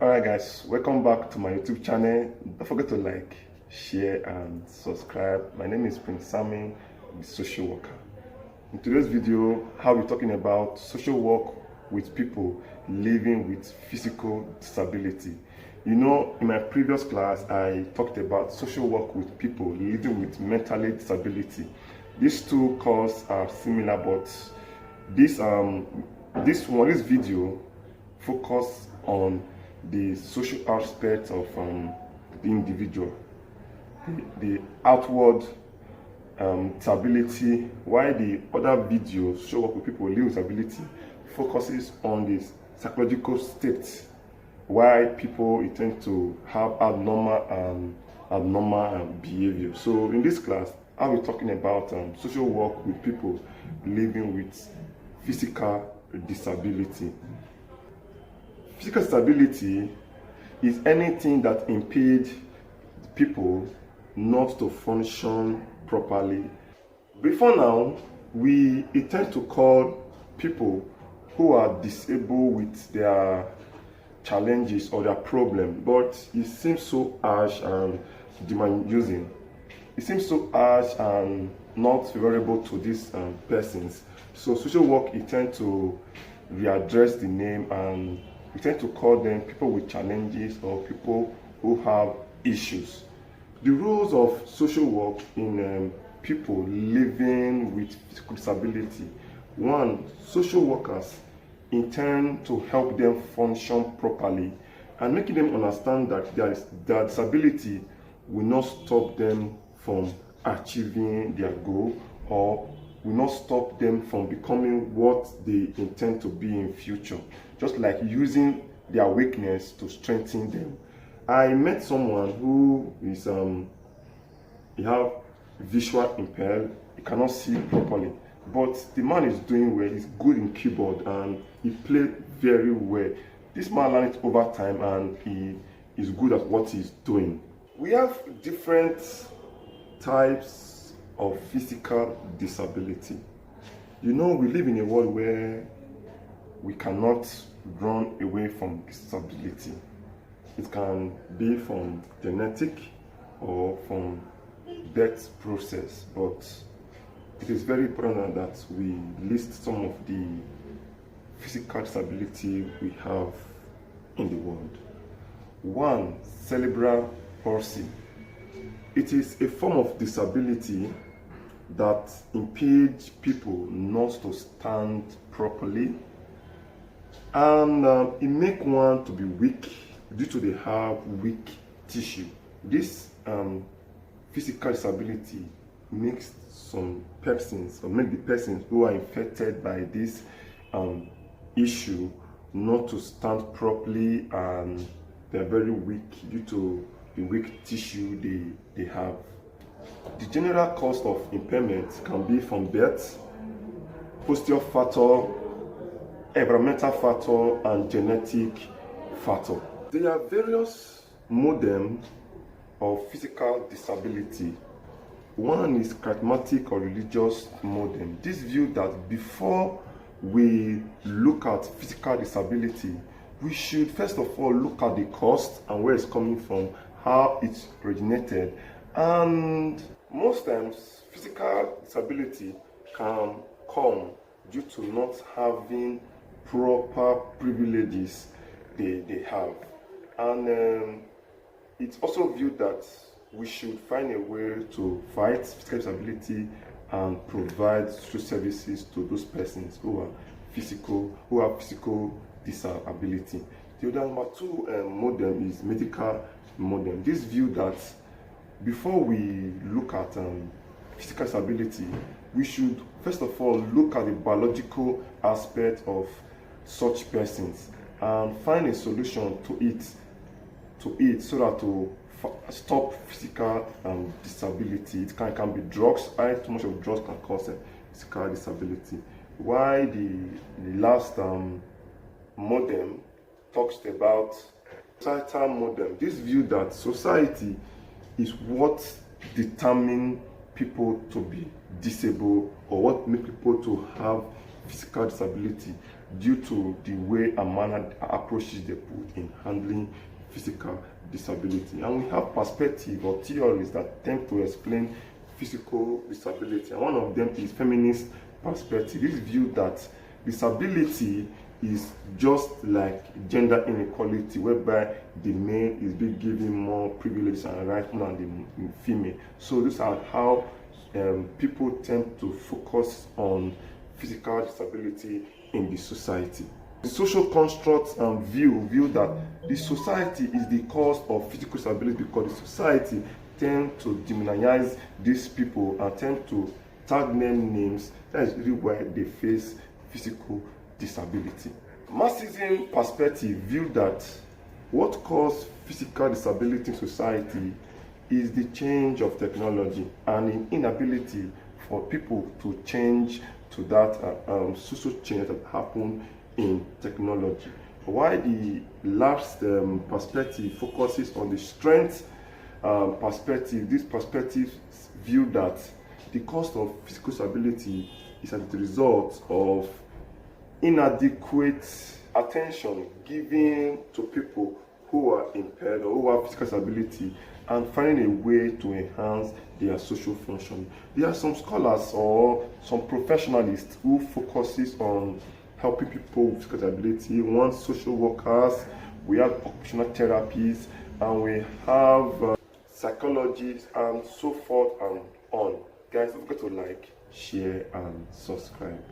Alright guys, welcome back to my YouTube channel. Don't forget to like, share and subscribe. My name is Prince Sammy, the social worker. In today's video, I'll be talking about social work with people living with physical disability. You know, in my previous class, I talked about social work with people living with mental disability. These two courses are similar, but this video focus on the social aspect of the individual, the outward disability, while the other video, social work with people living with disability, focuses on the psychological state, why people tend to have abnormal behavior. So in this class, I'll be talking about social work with people living with physical disability. Physical disability is anything that impedes people not to function properly. Before now, we tend to call people who are disabled with their challenges or their problem, but it seems so harsh and demonizing. It seems so harsh and not favorable to these persons. So social work, it tend to readdress the name, and we tend to call them people with challenges or people who have issues. The rules of social work in people living with physical disability. One, social workers intend to help them function properly and making them understand that their disability will not stop them from achieving their goal, or will not stop them from becoming what they intend to be in future, just like using their weakness to strengthen them. I met someone who is he have visual impaired, he cannot see properly, but the man is doing well. He's good in keyboard and he played very well. This man learned it over time and he is good at what he's doing. We have different types of physical disability. You know, we live in a world where we cannot run away from disability. It can be from genetic or from birth process, but it is very important that we list some of the physical disability we have in the world. One, cerebral palsy. It is a form of disability that impedes people not to stand properly, and it makes one to be weak due to they have weak tissue. This physical disability makes some persons, or make the persons who are infected by this issue not to stand properly, and they're very weak due to the weak tissue they have. The general cause of impairment can be from birth, posterior factor, environmental factor, and genetic factor. There are various modems of physical disability. One is charismatic or religious modem. This view that before we look at physical disability, we should first of all look at the cause and where it's coming from, how it's originated. And most times physical disability can come due to not having proper privileges they have. And it's also viewed that we should find a way to fight physical disability and provide social services to those persons who have physical disability. The other number two modem is medical modem. This view that before we look at physical disability, we should first of all look at the biological aspect of such persons and find a solution to it so that to stop physical disability. It can be drugs. Too much of drugs can cause physical disability. Why the last modem talks about societal modem. This view that society is what determines people to be disabled, or what makes people to have physical disability due to the way and manner approaches they put in handling physical disability. And we have perspective or theories that tend to explain physical disability, and one of them is feminist perspective. This view that disability is just like gender inequality, whereby the male is being given more privileges and rights than the female. So these are how people tend to focus on physical disability in the society. The social construct view that the society is the cause of physical disability because the society tend to demonize these people and tend to tag them names. That is really why they face physical disability. Marxism perspective view that what causes physical disability in society is the change of technology and an inability for people to change to that social change that happened in technology. While the last perspective focuses on the strength perspective, this perspective view that the cost of physical disability is as a result of inadequate attention given to people who are impaired or who have physical disability and finding a way to enhance their social function. There are some scholars or some professionalists who focuses on helping people with physical disability. One, social workers, we have occupational therapists, and we have psychologists and so forth and on. Guys, don't forget to like, share and subscribe.